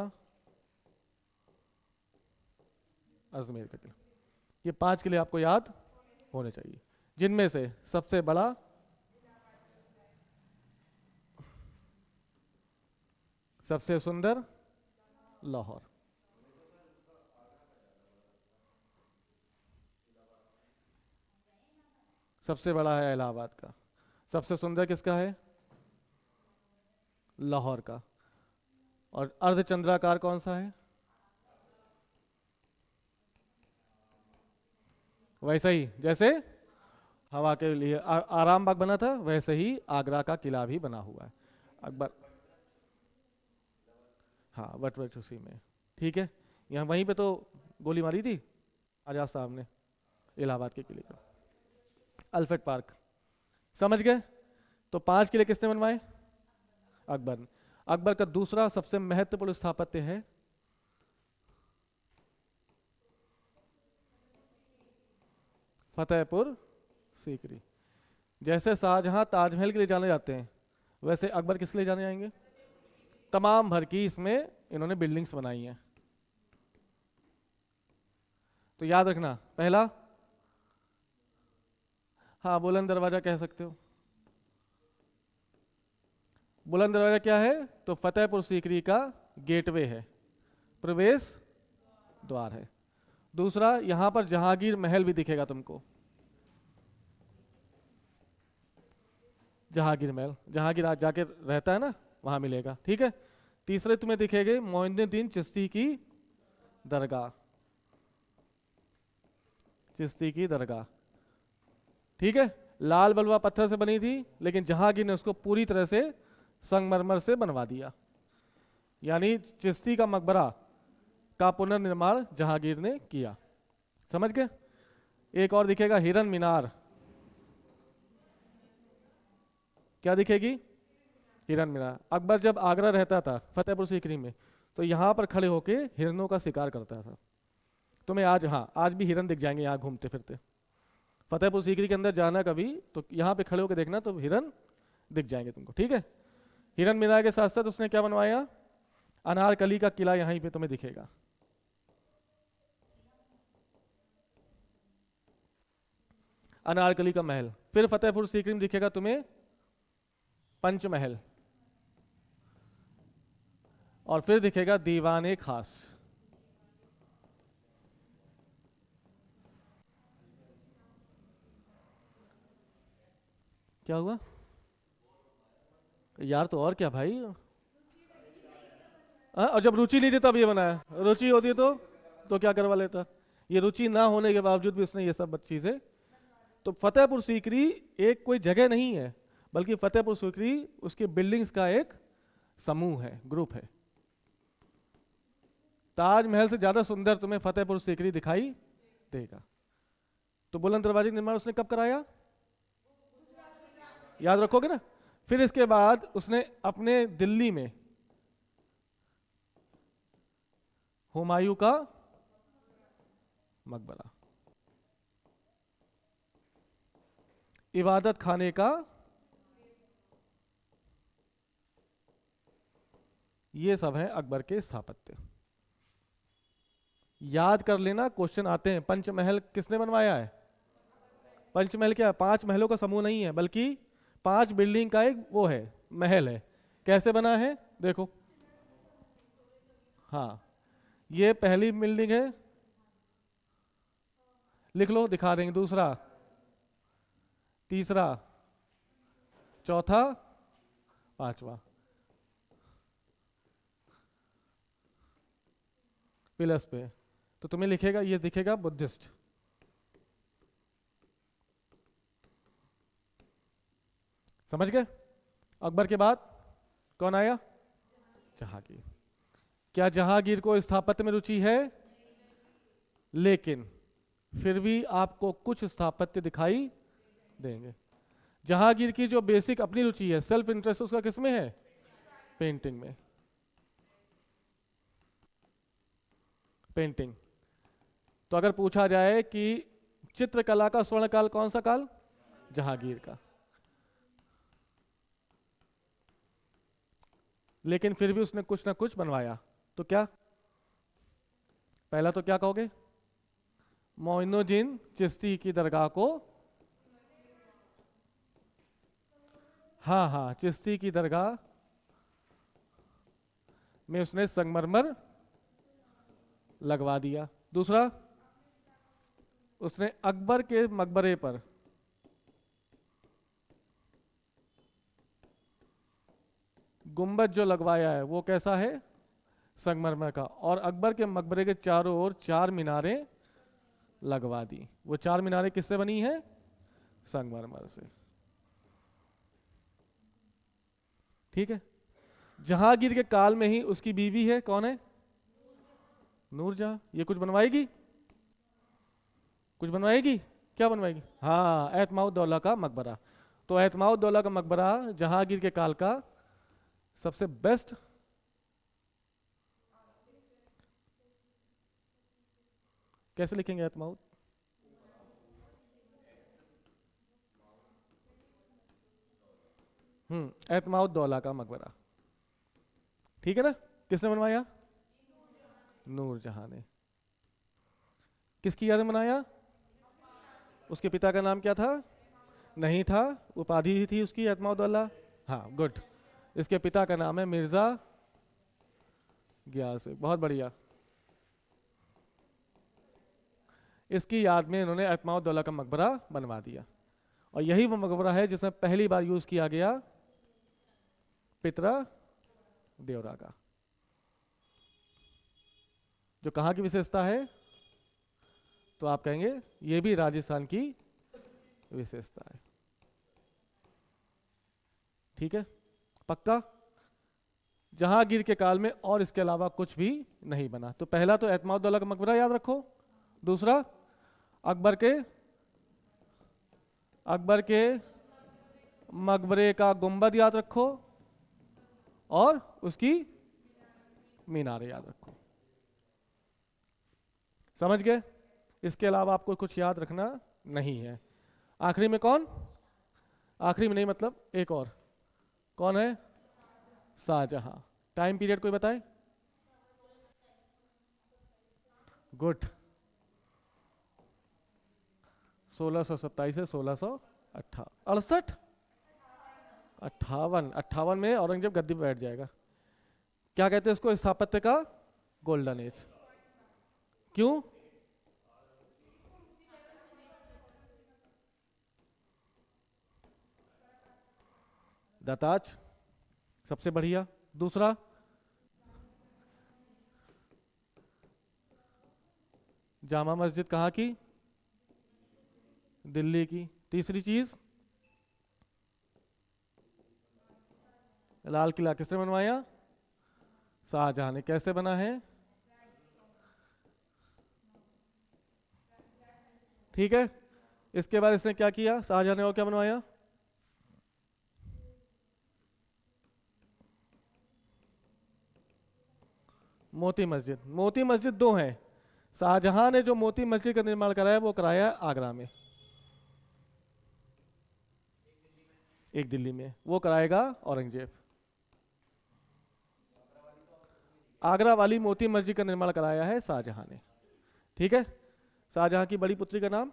अजमेर का किला। ये 5 किले आपको याद होने चाहिए, जिनमें से सबसे बड़ा सबसे सुंदर लाहौर, सबसे बड़ा है इलाहाबाद का, सबसे सुंदर किसका है? लाहौर का। और अर्धचंद्राकार कौन सा है? वैसा ही जैसे हवा के लिए आराम बाग बना था, वैसे ही आगरा का किला भी बना हुआ है। अकबर, हाँ, वट उसी में। ठीक है, यहाँ वहीं पे तो गोली मारी थी आजाद साहब ने, इलाहाबाद के किले को। अल्फ्रेड पार्क, समझ गए? तो 5 किले किसने बनवाए? अकबर ने। अकबर का दूसरा सबसे महत्वपूर्ण स्थापत्य है फतेहपुर सीकरी। जैसे शाहजहां ताजमहल के लिए जाने जाते हैं, वैसे अकबर किस लिए जाने जाएंगे? तमाम भर की इसमें इन्होंने बिल्डिंग्स बनाई हैं। तो याद रखना, पहला, हाँ, बुलंद दरवाजा कह सकते हो। बुलंद दरवाजा क्या है? तो फतेहपुर सीकरी का गेटवे है, प्रवेश द्वार है। दूसरा, यहां पर जहांगीर महल भी दिखेगा तुमको, जहांगीर महल, जहांगीर आज जाके रहता है ना, वहां मिलेगा। ठीक है। तीसरे तुम्हें दिखेंगे मोइनुद्दीन चिश्ती की दरगाह, चिश्ती की दरगाह। ठीक है, लाल बलुआ पत्थर से बनी थी, लेकिन जहांगीर ने उसको पूरी तरह से संगमरमर से बनवा दिया। यानी चिश्ती का मकबरा का पुनर्निर्माण जहांगीर ने किया। समझ गए? एक और दिखेगा हिरन मीनार। क्या दिखेगी? हिरन मीनार। अकबर जब आगरा रहता था फतेहपुर सीकरी में, तो यहाँ पर खड़े होके हिरनों का शिकार करता था। तुम्हें आज, हाँ, आज भी हिरन दिख जाएंगे यहाँ घूमते फिरते। फतेहपुर सीकरी के अंदर जाना कभी तो यहाँ पे खड़े होकर देखना, तो हिरन दिख जाएंगे तुमको। ठीक है, हिरन मीनार के साथ साथ उसने क्या बनवाया? अनारकली का किला यहीं पे तुम्हें दिखेगा। अनारकली का महल। फिर फतेहपुर सीकरी में दिखेगा तुम्हें पंचमहल, और फिर दिखेगा दीवाने खास। क्या हुआ यार? तो और क्या भाई? और जब रुचि नहीं थी तब ये बनाया, रुचि होती तो क्या करवा लेता? ये रुचि ना होने के बावजूद भी उसने ये सब चीजें। तो फतेहपुर सीकरी एक कोई जगह नहीं है, बल्कि फतेहपुर सीकरी उसकी बिल्डिंग्स का एक समूह है, ग्रुप है। ताजमहल से ज्यादा सुंदर तुम्हें फतेहपुर सीकरी दिखाई देगा। तो बुलंद दरवाजे निर्माण उसने कब कराया? याद रखोगे ना? फिर इसके बाद उसने अपने दिल्ली में हुमायूं का मकबरा, इबादत खाने का, ये सब है अकबर के स्थापत्य। याद कर लेना, क्वेश्चन आते हैं। पंचमहल किसने बनवाया है? पंचमहल क्या है? 5 महलों का समूह नहीं है, बल्कि 5 बिल्डिंग का एक वो है, महल है। कैसे बना है देखो। हाँ, ये पहली बिल्डिंग है, लिख लो, दिखा देंगे। दूसरा, तीसरा, चौथा, पांचवा। पिलर्स पे तो तुम्हें लिखेगा, ये दिखेगा बुद्धिस्ट। समझ गए? अकबर के बाद कौन आया? जहांगीर। क्या जहांगीर को स्थापत्य में रुचि है? लेकिन फिर भी आपको कुछ स्थापत्य दिखाई देंगे। जहांगीर की जो बेसिक अपनी रुचि है, सेल्फ इंटरेस्ट, उसका किसमें है? पेंटिंग में। पेंटिंग। तो अगर पूछा जाए कि चित्रकला का स्वर्ण काल कौन सा काल? जहांगीर का। लेकिन फिर भी उसने कुछ ना कुछ बनवाया। तो क्या? पहला तो क्या कहोगे? मोइनुद्दीन चिश्ती की दरगाह को, हाँ हाँ, चिश्ती की दरगाह में उसने संगमरमर लगवा दिया। दूसरा, उसने अकबर के मकबरे पर गुंबद जो लगवाया है वो कैसा है? संगमरमर का। और अकबर के मकबरे के चारों ओर 4 मीनारें लगवा दी। वो 4 मीनारें किससे बनी है? संगमरमर से। ठीक है। जहांगीर के काल में ही उसकी बीवी है, कौन है? नूरजहां। ये कुछ बनवाएगी? कुछ बनवाएगी? क्या बनवाएगी? हाँ, एतमाउद्दौला का मकबरा। तो एतमाउद्दौला का मकबरा जहांगीर के काल का सबसे बेस्ट। कैसे लिखेंगे एतमाउद? एतमाउद्दौला का मकबरा। ठीक है ना? किसने बनवाया? नूरजहां ने। किसकी याद में बनाया? उसके पिता का नाम क्या था? नहीं था, उपाधि ही थी उसकी एतमाउद्दौला। हाँ, गुड। इसके पिता का नाम है मिर्जा गियास बेग। बहुत बढ़िया। इसकी याद में इन्होंने एतमाउद्दौला का मकबरा बनवा दिया। और यही वो मकबरा है जिसमें पहली बार यूज किया गया पितरा देवरा का। जो कहाँ की विशेषता है? तो आप कहेंगे ये भी राजस्थान की विशेषता है। ठीक है, पक्का। जहांगीर के काल में और इसके अलावा कुछ भी नहीं बना। तो पहला तो एतमादुद्दौला का मकबरा याद रखो, दूसरा अकबर के मकबरे का गुंबद याद रखो, और उसकी मीनारें याद रखो। समझ गए? इसके अलावा आपको कुछ याद रखना नहीं है। आखिरी में कौन? आखिरी में नहीं, मतलब एक और कौन है? शाहजहां। टाइम पीरियड कोई बताए? गुड। 1627 से 1668। 58 में औरंगजेब गद्दी पर बैठ जाएगा। क्या कहते हैं इसको? स्थापत्य का गोल्डन एज। क्यों? दताज सबसे बढ़िया। दूसरा जामा मस्जिद कहाँ की? दिल्ली की। तीसरी चीज लाल किला किसने बनवाया? शाहजहां ने। कैसे बना है? ठीक है। इसके बाद इसने क्या किया शाहजहां ने, और क्या बनवाया? मोती मस्जिद। मोती मस्जिद दो हैं। शाहजहां ने जो मोती मस्जिद का निर्माण कराया वो कराया आगरा में, एक दिल्ली में, वो कराएगा औरंगजेब। आगरा वाली मोती मस्जिद का निर्माण कराया है शाहजहां ने। ठीक है। शाहजहां की बड़ी पुत्री का नाम?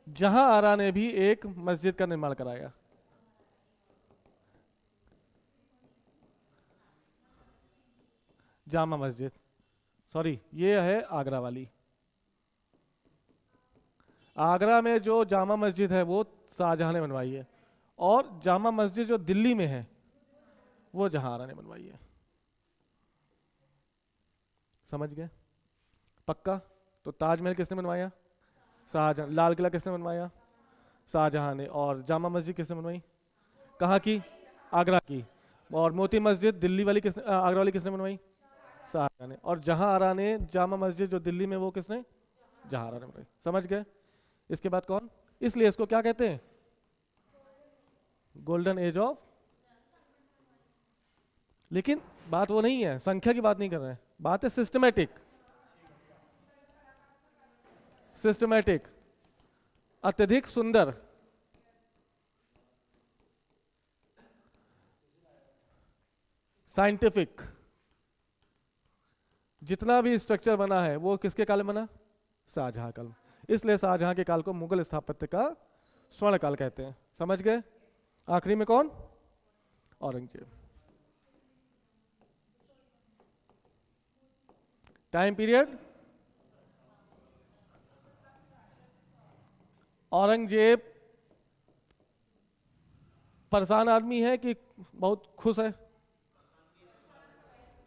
जहां आरा ने भी एक मस्जिद का निर्माण कराया। जामा मस्जिद, सॉरी ये है आगरा वाली। आगरा में जो जामा मस्जिद है वो शाहजहां ने बनवाई है, और जामा मस्जिद जो दिल्ली में है वो जहांआरा ने बनवाई है। समझ गए? पक्का। तो ताजमहल किसने बनवाया? शाहजहां। लाल किला किसने बनवाया? शाहजहां ने। और जामा मस्जिद किसने बनवाई? कहाँ की? आगरा की। और मोती मस्जिद दिल्ली वाली किसने, आगरा वाली किसने बनवाई? शाहजहां ने। और जहांआरा ने जामा मस्जिद जो दिल्ली में वो किसने? जहांआरा ने बनवाई। समझ गए? इसके बाद कौन? इसलिए इसको क्या कहते हैं? Golden age of. लेकिन बात वो नहीं है, संख्या की बात नहीं कर रहे हैं, बात है सिस्टमैटिक। सिस्टमैटिक, अत्यधिक सुंदर, साइंटिफिक। जितना भी स्ट्रक्चर बना है वो किसके काल में बना? शाहजहां काल। इसलिए शाहजहां के काल को मुगल स्थापत्य का स्वर्ण काल कहते हैं। समझ गए? आखिरी में कौन? औरंगजेब। टाइम पीरियड, औरंगजेब परेशान आदमी है कि बहुत खुश है?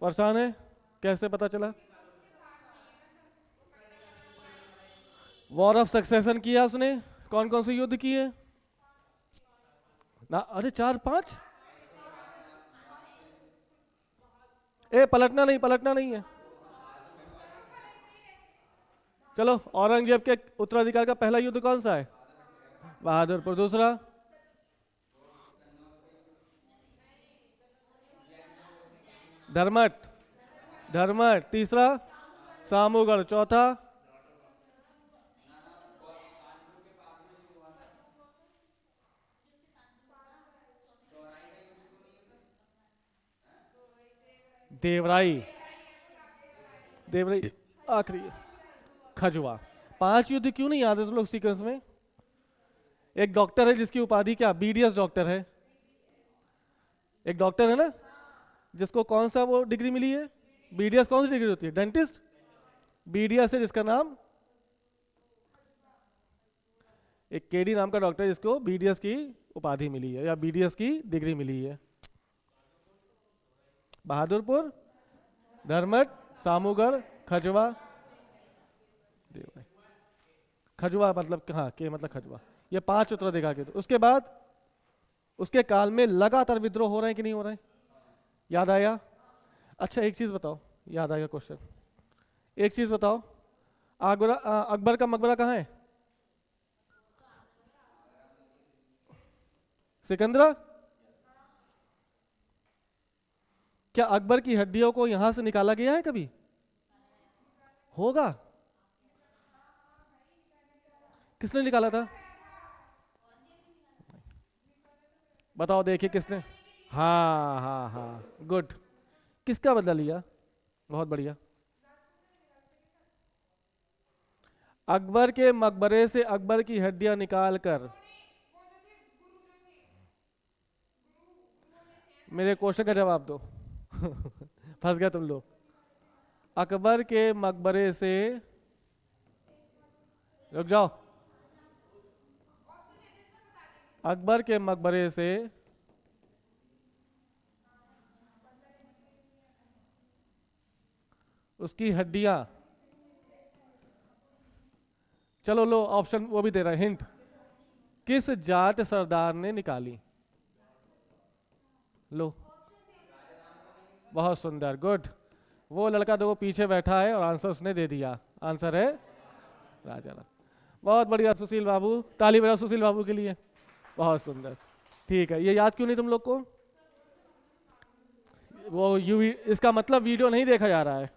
परेशान है। कैसे पता चला? वॉर ऑफ सक्सेशन किया उसने। कौन कौन से युद्ध किए ना? अरे 4-5। पलटना नहीं, पलटना नहीं है। चलो, औरंगजेब के उत्तराधिकार का पहला युद्ध कौन सा है? बहादुरपुर। दूसरा? धर्मट। धर्मट। तीसरा? सामूगढ़। चौथा? देवराई। देवराई आखिरी। खजुआ। 5 युद्ध क्यों नहीं याद है तुम लोग सीक्वेंस में? एक डॉक्टर है जिसकी उपाधि क्या? बीडीएस डॉक्टर है। एक डॉक्टर है ना जिसको कौन सा वो डिग्री मिली है? बीडीएस कौन सी डिग्री होती है? डेंटिस्ट। बीडीएस है जिसका नाम, एक केडी नाम का डॉक्टर जिसको बीडीएस की उपाधि मिली है या बीडीएस की डिग्री मिली है। बहादुरपुर, धर्मट, सामूगढ़, खजवा। खजुआ मतलब हाँ, के मतलब खजुआ। ये 5 उत्तर दिखा के दो। उसके बाद उसके काल में लगातार विद्रोह हो रहे हैं कि नहीं हो रहे हैं? याद आया? अच्छा एक चीज बताओ, याद आएगा क्वेश्चन। एक चीज बताओ, अकबर का मकबरा कहाँ है? सिकंदरा। क्या अकबर की हड्डियों को यहां से निकाला गया है कभी? होगा? किसने निकाला था? बताओ देखिए किसने। हाँ हाँ हाँ, गुड। किसका बदला लिया? बहुत बढ़िया। अकबर के मकबरे से अकबर की हड्डियां निकाल कर। मेरे क्वेश्चन का जवाब दो। फंस गए तुम लोग। अकबर के मकबरे से, रुक जाओ, अकबर के मकबरे से उसकी हड्डियां, चलो लो ऑप्शन वो भी दे रहा है, हिंट। किस जाट सरदार ने निकाली? लो, बहुत सुंदर, गुड। वो लड़का देखो पीछे बैठा है और आंसर उसने दे दिया। आंसर है राजा राम। बहुत बढ़िया सुशील बाबू, ताली बजाओ सुशील बाबू के लिए। बहुत सुंदर। ठीक है, ये याद क्यों नहीं तुम लोग को? वो इसका मतलब वीडियो नहीं देखा जा रहा है।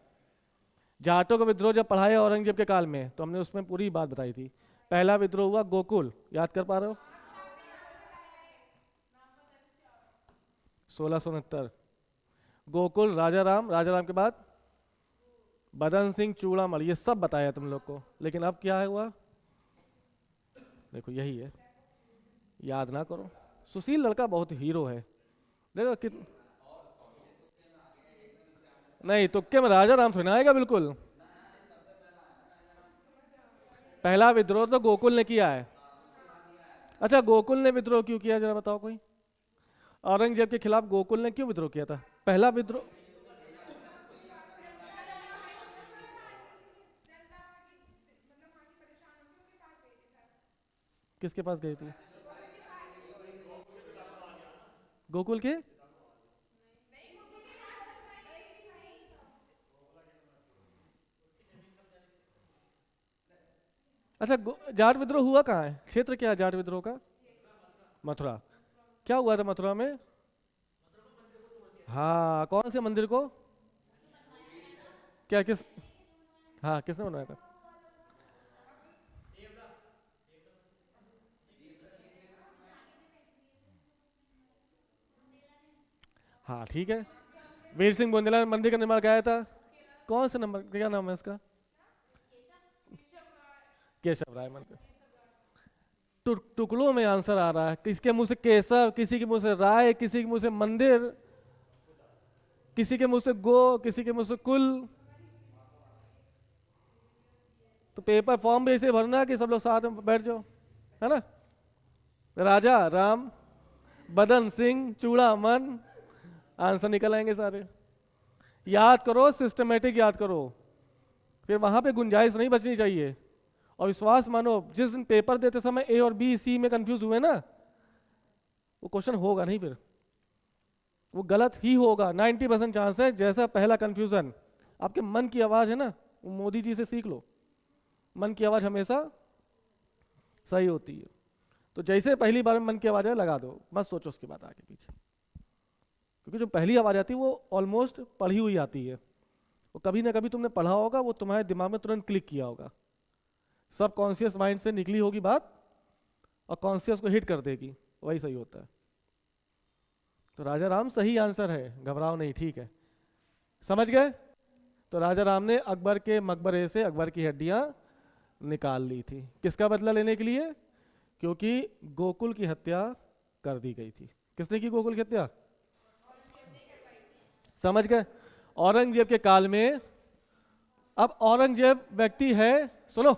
जाटों का विद्रोह जब पढ़ाया औरंगजेब के काल में तो हमने उसमें पूरी बात बताई थी। पहला विद्रोह हुआ गोकुल, याद कर पा रहे हो? 1669। गोकुल, राजा राम के बाद बदन सिंह चूड़ामल, ये सब बताया तुम लोग को। लेकिन अब क्या है हुआ? देखो यही है, याद ना करो। सुशील लड़का बहुत हीरो है। देखो कित नहीं, तुक्के में राजा राम थोड़ी ना आएगा बिल्कुल। पहला विद्रोह तो गोकुल ने किया है। अच्छा, गोकुल ने विद्रोह क्यों किया जरा बताओ कोई? औरंगजेब के खिलाफ गोकुल ने क्यों विद्रोह किया था? पहला विद्रोह किसके पास गई थी? गोकुल के? अच्छा, जाट विद्रोह हुआ कहाँ है? क्षेत्र क्या है जाट विद्रोह का? मथुरा। क्या हुआ था मथुरा में? हाँ, कौन से मंदिर को? क्या किस हाँ, किसने बनवाया था? हाँ ठीक है, वीर सिंह बुंदेला ने मंदिर का निर्माण कराया था। कौन से नंबर, क्या नाम है इसका? केशव राय मंदिर। टुकड़ों में आंसर आ रहा है। किसके मुंह से केशव, किसी के मुंह से राय, किसी के मुंह से मंदिर, किसी के मुंह से गो, किसी के मुंह से कुल। तो पेपर फॉर्म भी ऐसे भरना कि सब लोग साथ में बैठ जाओ, है ना? राजा राम, बदन सिंह चूड़ामन, आंसर निकल आएंगे सारे। याद करो, सिस्टमेटिक याद करो, फिर वहां पे गुंजाइश नहीं बचनी चाहिए। और विश्वास मानो, जिस दिन पेपर देते समय ए और बी सी में कंफ्यूज हुए ना, वो क्वेश्चन होगा नहीं, फिर वो गलत ही होगा। 90% चांस है। जैसा पहला कंफ्यूजन, आपके मन की आवाज है ना, वो मोदी जी से सीख लो। मन की आवाज हमेशा सही होती है। तो जैसे पहली बार में मन की आवाज है लगा दो, मत सोचो उसके बाद आगे पीछे, क्योंकि जो पहली आवाज आती है वो ऑलमोस्ट पढ़ी हुई आती है। वो कभी ना कभी तुमने पढ़ा होगा, वो तुम्हारे दिमाग में तुरंत क्लिक किया होगा। सब कॉन्शियस माइंड से निकली होगी बात और कॉन्शियस को हिट कर देगी, वही सही होता है। तो राजा राम सही आंसर है, घबराओ नहीं, ठीक है? समझ गए? तो राजा राम ने अकबर के मकबरे से अकबर की हड्डियां निकाल ली थी। किसका बदला लेने के लिए? क्योंकि गोकुल की हत्या कर दी गई थी। किसने की गोकुल की हत्या? समझ गए? औरंगजेब के काल में, अब औरंगजेब व्यक्ति है, सुनो,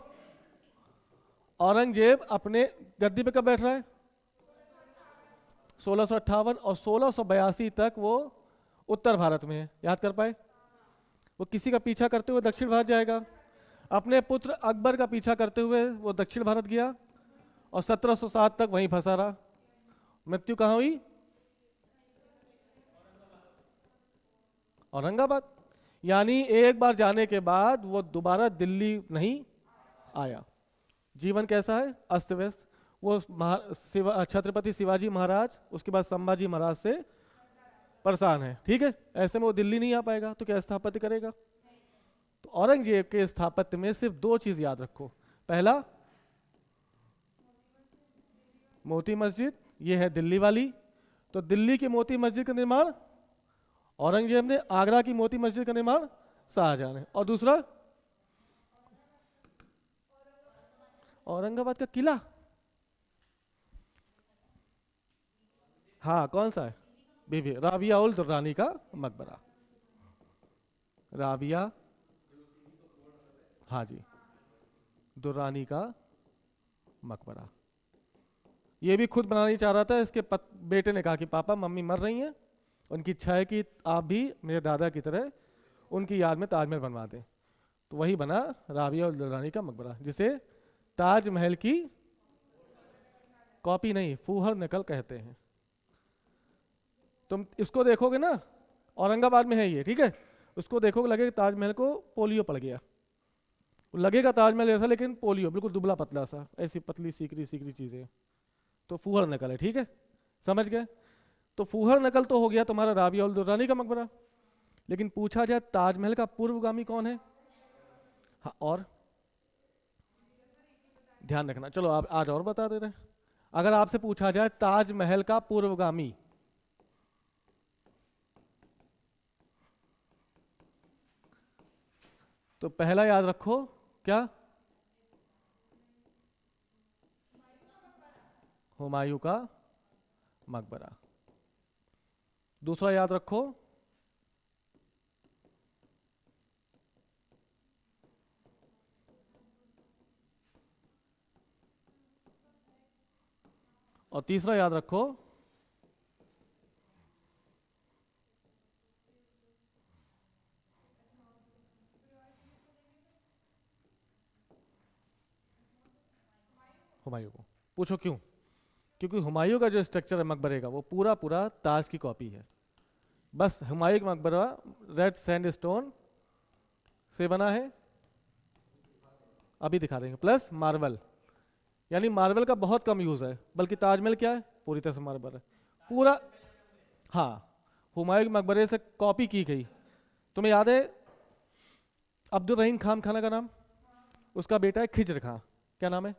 औरंगजेब अपने गद्दी पे कब बैठ रहा है? 1658 और 1682 तक वो उत्तर भारत में है। याद कर पाए? वो किसी का पीछा करते हुए दक्षिण भारत जाएगा। अपने पुत्र अकबर का पीछा करते हुए वो दक्षिण भारत गया और 1707 तक वहीं फंसा रहा। मृत्यु कहाँ हुई? औरंगाबाद। यानी एक बार जाने के बाद वो दोबारा दिल्ली नहीं आया। जीवन कैसा है? अस्त व्यस्त। वो छत्रपति शिवाजी महाराज, उसके बाद संभाजी महाराज से परेशान है, ठीक है। ऐसे में वो दिल्ली नहीं आ पाएगा, तो क्या स्थापत्य करेगा? तो औरंगजेब के स्थापत्य में सिर्फ दो चीज याद रखो। पहला, मोती मस्जिद, ये है दिल्ली वाली। तो दिल्ली की मोती मस्जिद का निर्माण औरंगजेब ने, आगरा की मोती मस्जिद का निर्माण शाहजहां ने। और दूसरा, औरंगाबाद का किला। हाँ, कौन सा है? बीबी राबिया उल दुर्रानी का मकबरा। राबिया, हाँ जी, दुर्रानी का मकबरा। ये भी खुद बनाना नहीं चाह रहा था, इसके बेटे ने कहा कि पापा मम्मी मर रही हैं, उनकी इच्छा है कि आप भी मेरे दादा की तरह उनकी याद में ताजमहल बनवा दें। तो वही बना राबिया उल दुर्रानी का मकबरा, जिसे ताजमहल की कॉपी नहीं, फूहड़ नकल कहते हैं। तुम इसको देखोगे ना, औरंगाबाद में है ये, ठीक है। उसको देखोगे लगेगा ताजमहल को पोलियो पड़ गया, लगेगा ताजमहल जैसा लेकिन पोलियो, बिल्कुल दुबला पतला सा, ऐसी पतली सीकरी सीकरी चीजें। तो फूहड़ नकल है, ठीक है, समझ गए। तो फूहड़ नकल तो हो गया तुम्हारा राबिया उल दुर्रानी का मकबरा। लेकिन पूछा जाए ताजमहल का पूर्वगामी कौन है? हाँ, और ध्यान रखना, चलो आप आज और बता दे रहे हैं। अगर आपसे पूछा जाए ताजमहल का पूर्वगामी, तो पहला याद रखो क्या? हुमायूं का मकबरा। दूसरा याद रखो और तीसरा याद रखो हुमायूं को। पूछो क्यों? क्योंकि हुमायूं का जो स्ट्रक्चर है मकबरे का, वो पूरा पूरा ताज की कॉपी है। बस हुमायूं का मकबरा रेड सैंडस्टोन से बना है, अभी दिखा देंगे, प्लस मार्बल। यानी मार्बल का बहुत कम यूज है, बल्कि ताजमहल क्या है? पूरी तरह से मार्बल है पूरा। हाँ, हुमायूं के मकबरे से कॉपी की गई। तुम्हें याद है अब्दुल रहीम खान खाना का नाम? उसका बेटा है खिज्र खां। क्या नाम है?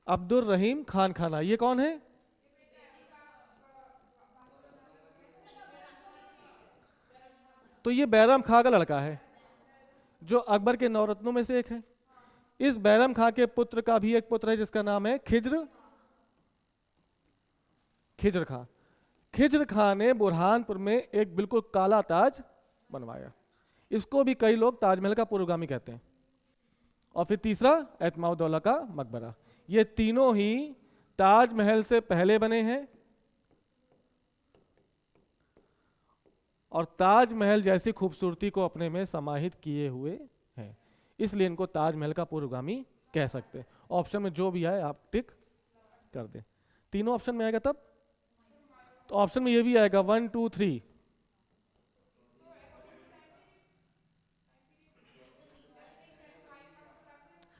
अब्दुल रहीम खान खाना। ये कौन है? तो ये बैरम खां का लड़का है, जो अकबर के नौरत्नों में से एक है। इस बैरम खां के पुत्र का भी एक पुत्र है जिसका नाम है खिज्र खां। खिज्र खां ने बुरहानपुर में एक बिल्कुल काला ताज बनवाया। इसको भी कई लोग ताजमहल का पूर्वगामी कहते हैं। और फिर तीसरा एतमाउद्दौला का मकबरा। ये तीनों ही ताजमहल से पहले बने हैं और ताजमहल जैसी खूबसूरती को अपने में समाहित किए हुए हैं, इसलिए इनको ताजमहल का पूर्वगामी कह सकते हैं। ऑप्शन में जो भी आए आप टिक कर दें। तीनों ऑप्शन में आएगा तब, तो ऑप्शन में ये भी आएगा 1 2 3।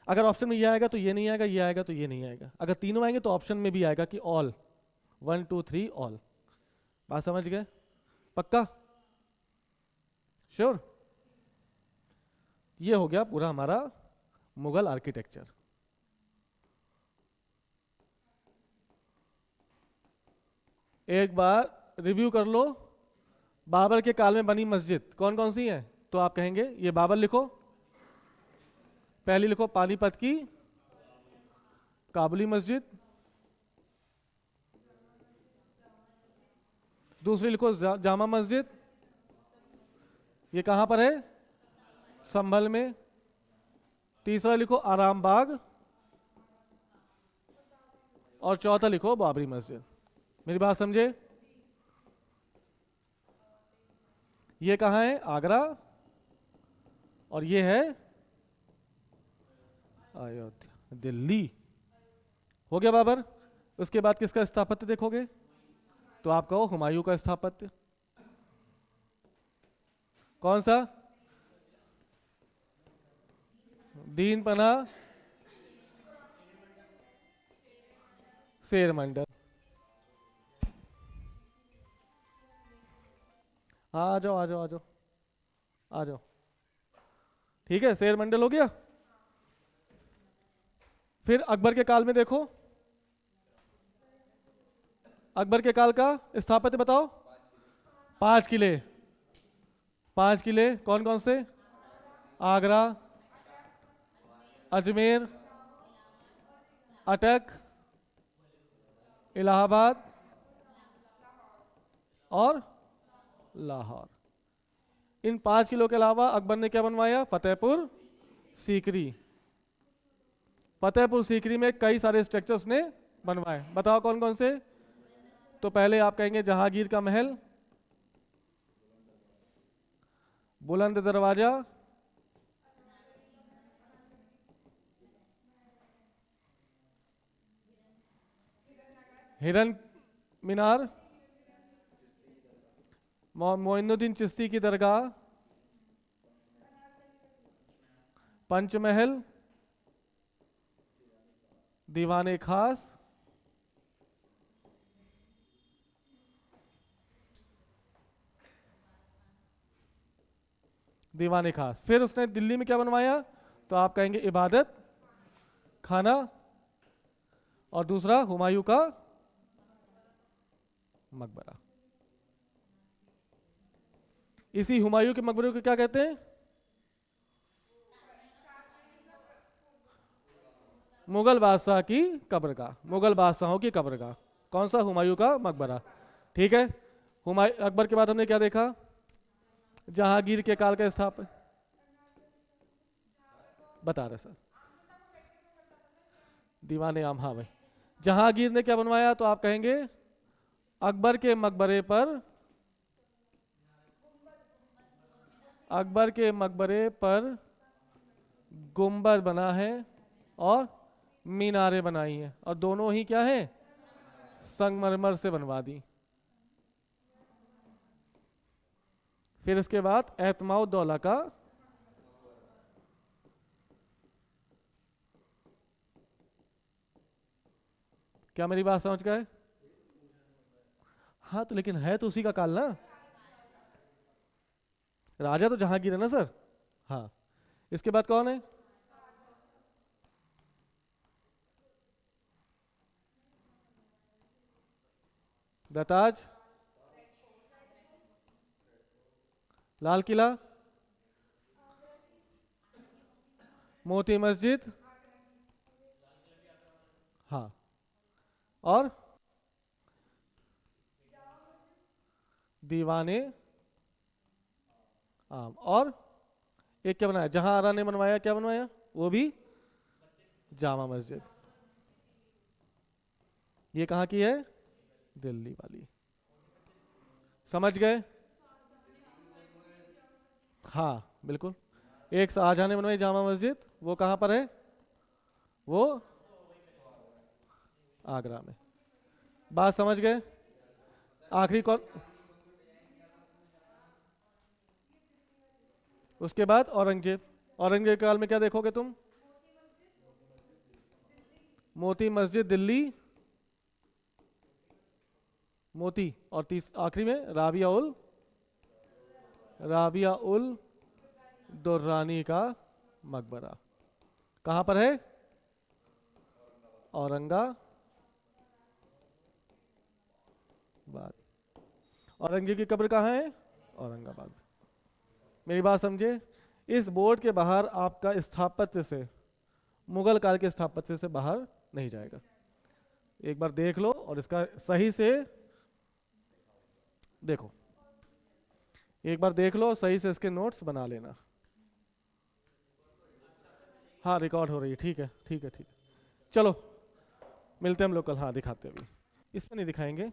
अगर ऑप्शन में ये आएगा तो ये नहीं आएगा, ये आएगा तो ये नहीं आएगा। अगर तीनों आएंगे तो ऑप्शन में भी आएगा कि ऑल, 1 2 3 ऑल। बात समझ गए? पक्का? श्योर? ये हो गया पूरा हमारा मुगल आर्किटेक्चर। एक बार रिव्यू कर लो। बाबर के काल में बनी मस्जिद कौन कौन सी है? तो आप कहेंगे ये बाबर लिखो, पहली लिखो पानीपत की काबुली मस्जिद, दूसरी लिखो जामा मस्जिद, ये कहां पर है? संभल में। तीसरा लिखो आराम बाग और चौथा लिखो बाबरी मस्जिद। मेरी बात समझे? ये कहाँ है? आगरा। और ये है अयोध्या, दिल्ली हो गया बाबर। उसके बाद किसका स्थापत्य देखोगे तो आप कहो हुमायूं का स्थापत्य। कौन सा? दीन पनाह शेर मंडल। आ जाओ आ जाओ आ जाओ आ जाओ। ठीक है, शेर मंडल हो गया। फिर अकबर के काल में देखो, अकबर के काल का स्थापत्य बताओ। 5 किले। 5 किले कौन कौन से? आगरा, अजमेर, अटक, इलाहाबाद और लाहौर। इन 5 किलों के अलावा अकबर ने क्या बनवाया? फतेहपुर सीकरी। फतेहपुर सीकरी में कई सारे स्ट्रक्चर्स ने बनवाए, बताओ कौन कौन से? तो पहले आप कहेंगे जहांगीर का महल, बुलंद दरवाजा, हिरन मीनार, मोइनुद्दीन चिश्ती की दरगाह, पंचमहल, दीवाने खास, दीवाने खास। फिर उसने दिल्ली में क्या बनवाया? तो आप कहेंगे इबादत खाना, और दूसरा हुमायूं का मकबरा। इसी हुमायूं के मकबरे को क्या कहते हैं? मुगल बादशाह की कब्र का, मुगल बादशाहों की कब्र का। कौन सा? हुमायूं का मकबरा। ठीक है, हुमायूं अकबर के बाद हमने क्या देखा? जहांगीर के काल का स्थापना बता रहे सर, दीवाने आम। हाँ भाई, जहांगीर ने क्या बनवाया? तो आप कहेंगे अकबर के मकबरे पर, अकबर के मकबरे पर गुंबद बना है और मीनारें बनाई हैं, और दोनों ही क्या है? संगमरमर से बनवा दी। फिर इसके बाद एतमाउद्दौला का, क्या मेरी बात समझ गए? हाँ तो लेकिन है तो उसी का काल ना, राजा तो जहांगीर है ना सर। हाँ, इसके बाद कौन है? दताज, लाल किला, मोती मस्जिद, हाँ, और दीवाने आम। और एक क्या बनाया? जहां आरा ने बनवाया, क्या बनवाया? वो भी जामा मस्जिद। ये कहाँ की है? दिल्ली वाली। समझ गए? हाँ बिल्कुल। एक शाहजहां ने बनवाई जामा मस्जिद, वो कहाँ पर है? वो आगरा में। बात समझ गए? आखिरी कौन? उसके बाद औरंगजेब। औरंगजेब के काल में क्या देखोगे तुम? मोती मस्जिद दिल्ली, मोती, और आखिरी में राबिया उल दुर्रानी का मकबरा। कहाँ पर है? औरंगाबाद। औरंगजेब की कब्र कहाँ है? औरंगाबाद। मेरी बात समझे? इस बोर्ड के बाहर आपका स्थापत्य से, मुगल काल के स्थापत्य से बाहर नहीं जाएगा। एक बार देख लो और इसका सही से देखो, एक बार देख लो, सही से इसके नोट्स बना लेना। हाँ रिकॉर्ड हो रही है, ठीक है ठीक है ठीक है। चलो मिलते हैं हम लोग कल। हाँ दिखाते हैं, अभी इसमें नहीं दिखाएंगे।